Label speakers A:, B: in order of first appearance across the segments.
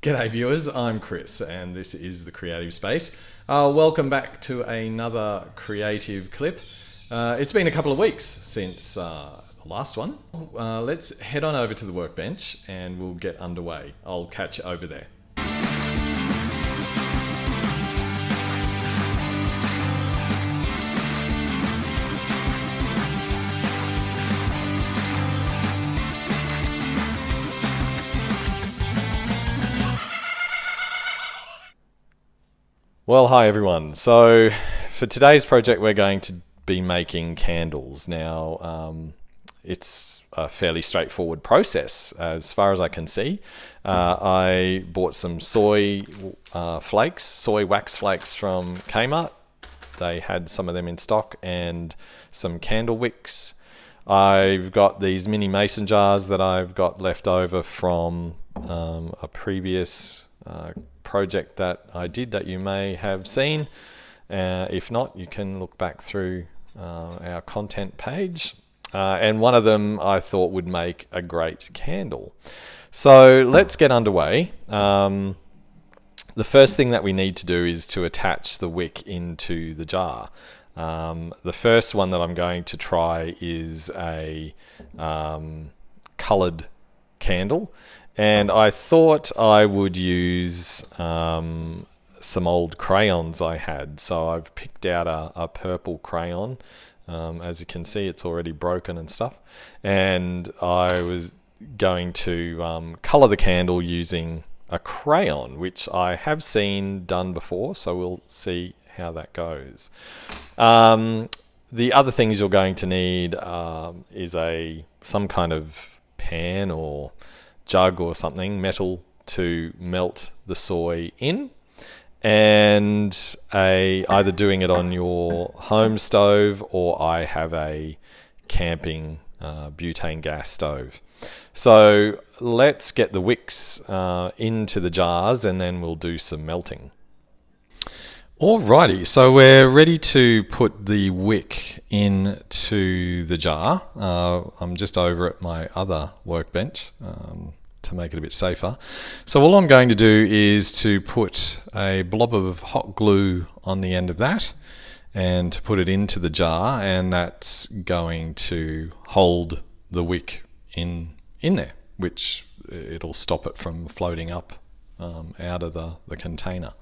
A: G'day viewers, I'm Chris and this is The Creative Space. Welcome back to another creative clip. It's been a couple of weeks since the last one. Let's head on over to the workbench and we'll get underway. I'll catch you over there. Well, hi everyone. So for today's project we're going to be making candles. Now it's a fairly straightforward process as far as I can see. I bought some soy flakes, soy wax flakes from Kmart. They had some of them in stock and some candle wicks. I've got these mini mason jars that I've got left over from a previous project that I did that you may have seen. If not, you can look back through our content page. And one of them I thought would make a great candle. So let's get underway. The first thing that we need to do is to attach the wick into the jar. The first one that I'm going to try is a coloured candle. And I thought I would use some old crayons I had. So I've picked out a purple crayon. As you can see, it's already broken and stuff. And I was going to colour the candle using a crayon, which I have seen done before. So we'll see how that goes. The other things you're going to need is some kind of pan or jug or something, metal, to melt the soy in, and either doing it on your home stove, or I have a camping butane gas stove. So let's get the wicks into the jars and then we'll do some melting. Alrighty, so we're ready to put the wick into the jar. I'm just over at my other workbench to make it a bit safer. So all I'm going to do is to put a blob of hot glue on the end of that and to put it into the jar, and that's going to hold the wick in there, which it'll stop it from floating up out of the container.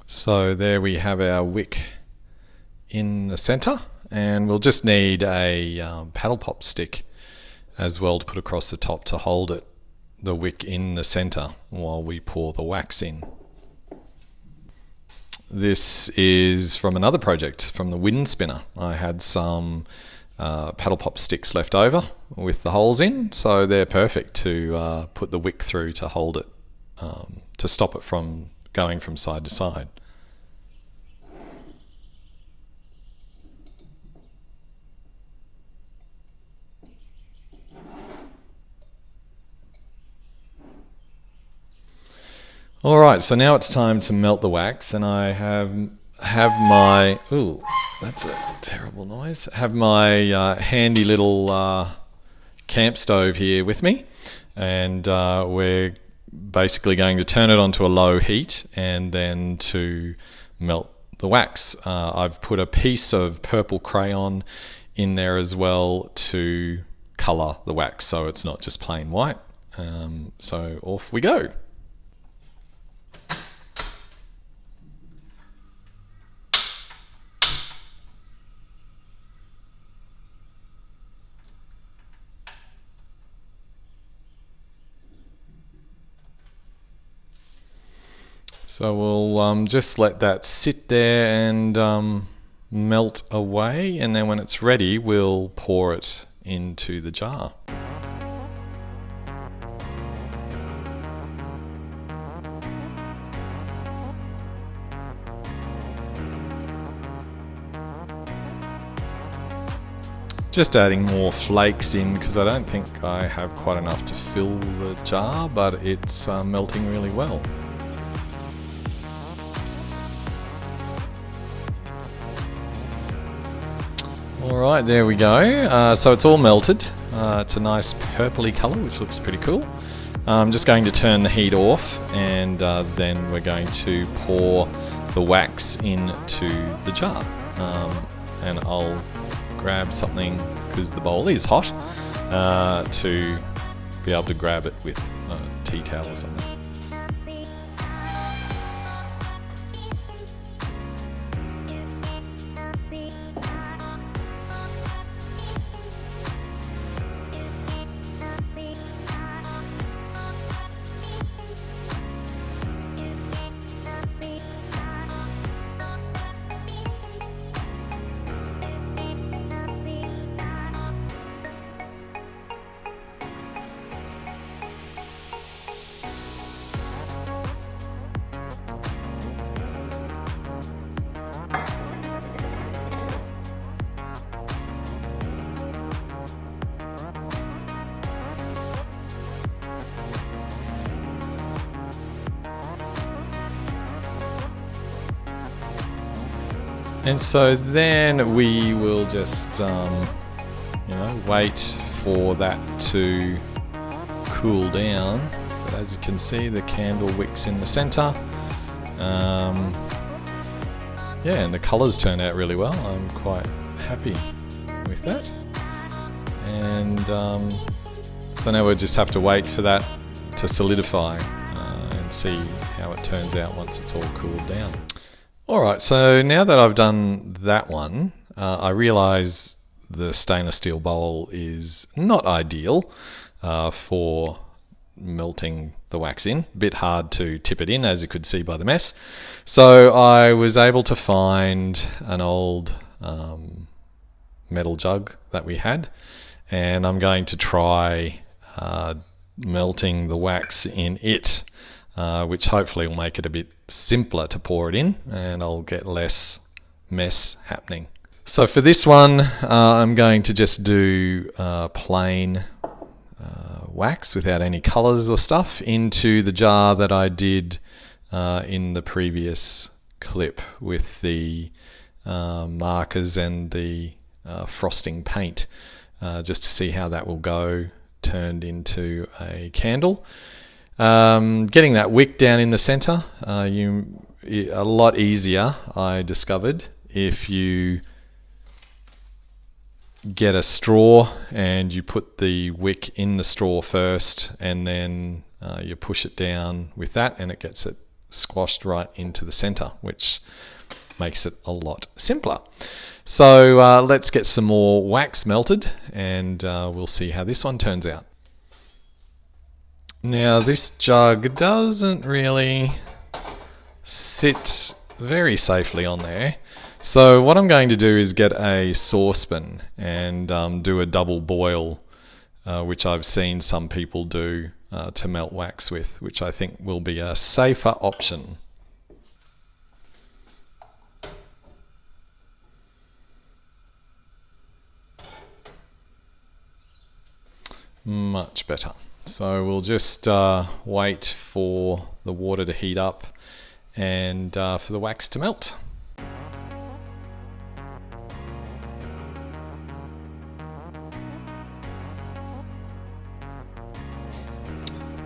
A: So there we have our wick in the center, and we'll just need a paddle pop stick as well to put across the top to hold the wick in the center while we pour the wax in. This is from another project, from the wind spinner. I had some paddle pop sticks left over with the holes in, so they're perfect to put the wick through to hold it, to stop it from going from side to side. Alright, so now it's time to melt the wax, and I have my, ooh, that's a terrible noise, have my handy little camp stove here with me, and we're basically going to turn it onto a low heat and then to melt the wax. I've put a piece of purple crayon in there as well to colour the wax so it's not just plain white. So off we go. So we'll just let that sit there and melt away, and then when it's ready we'll pour it into the jar. Just adding more flakes in because I don't think I have quite enough to fill the jar, but it's melting really well. Alright, there we go. So it's all melted. It's a nice purpley colour, which looks pretty cool. I'm just going to turn the heat off, and then we're going to pour the wax into the jar. And I'll grab something, because the bowl is hot, to be able to grab it with a tea towel or something. And so then we will just, wait for that to cool down. But as you can see, the candle wicks in the center. Yeah, and the colors turned out really well. I'm quite happy with that. And so now we'll just have to wait for that to solidify and see how it turns out once it's all cooled down. Alright, so now that I've done that one, I realise the stainless steel bowl is not ideal for melting the wax in. A bit hard to tip it in, as you could see by the mess. So I was able to find an old metal jug that we had, and I'm going to try melting the wax in it, which hopefully will make it a bit simpler to pour it in, and I'll get less mess happening. So for this one, I'm going to just do plain wax without any colours or stuff into the jar that I did in the previous clip with the markers and the frosting paint, just to see how that will go turned into a candle. Getting that wick down in the center, a lot easier, I discovered, if you get a straw and you put the wick in the straw first, and then you push it down with that, and it gets it squashed right into the center, which makes it a lot simpler. So let's get some more wax melted, and we'll see how this one turns out. Now this jug doesn't really sit very safely on there, so what I'm going to do is get a saucepan and do a double boil, which I've seen some people do to melt wax with, which I think will be a safer option. Much better. So we'll just wait for the water to heat up and for the wax to melt.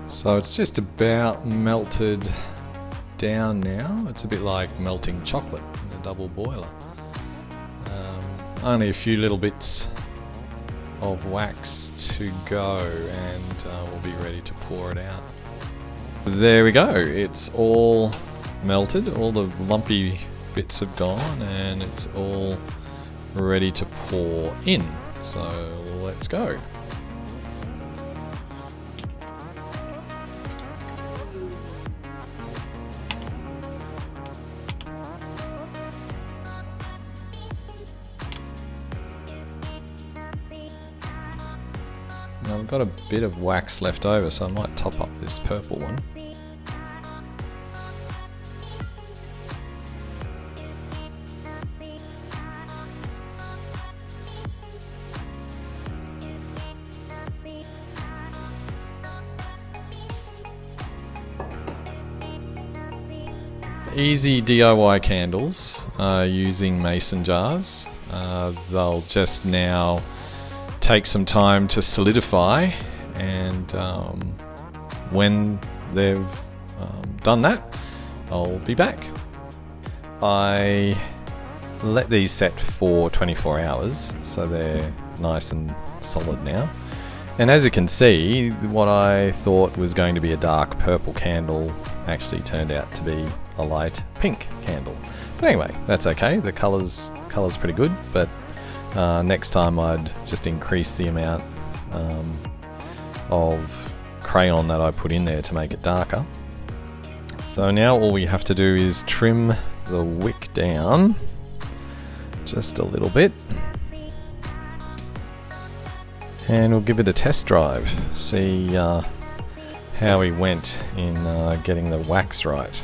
A: So it's just about melted down now. It's a bit like melting chocolate in a double boiler. Only a few little bits of wax to go, and we'll be ready to pour it out. There we go, it's all melted, all the lumpy bits have gone, and it's all ready to pour in. So let's go. I've got a bit of wax left over, so I might top up this purple one. easy DIY candles using mason jars. They'll just now take some time to solidify, and when they've done that, I'll be back. I let these set for 24 hours, so they're nice and solid now. And as you can see, what I thought was going to be a dark purple candle actually turned out to be a light pink candle. But anyway, that's okay. The colour's pretty good, but next time I'd just increase the amount of crayon that I put in there to make it darker. So now all we have to do is trim the wick down just a little bit, and we'll give it a test drive, see how we went in getting the wax right.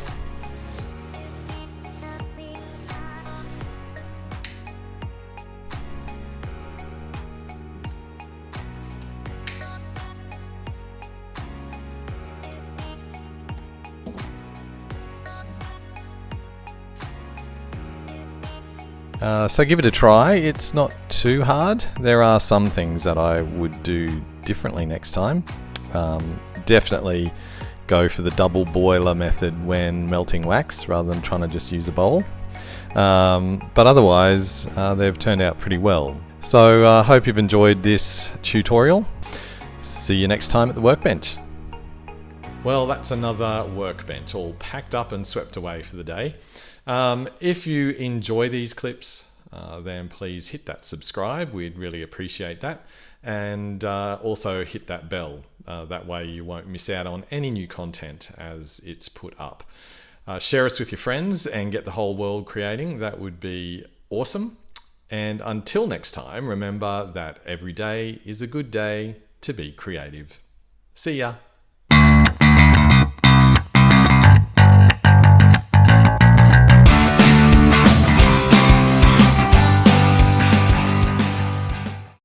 A: So give it a try. It's not too hard. There are some things that I would do differently next time. Definitely go for the double boiler method when melting wax rather than trying to just use a bowl. But otherwise, they've turned out pretty well. So I hope you've enjoyed this tutorial. See you next time at the workbench. Well, that's another workbench all packed up and swept away for the day. If you enjoy these clips, then please hit that subscribe. We'd really appreciate that. And also hit that bell. That way you won't miss out on any new content as it's put up. Share us with your friends and get the whole world creating. That would be awesome. And until next time, remember that every day is a good day to be creative. See ya.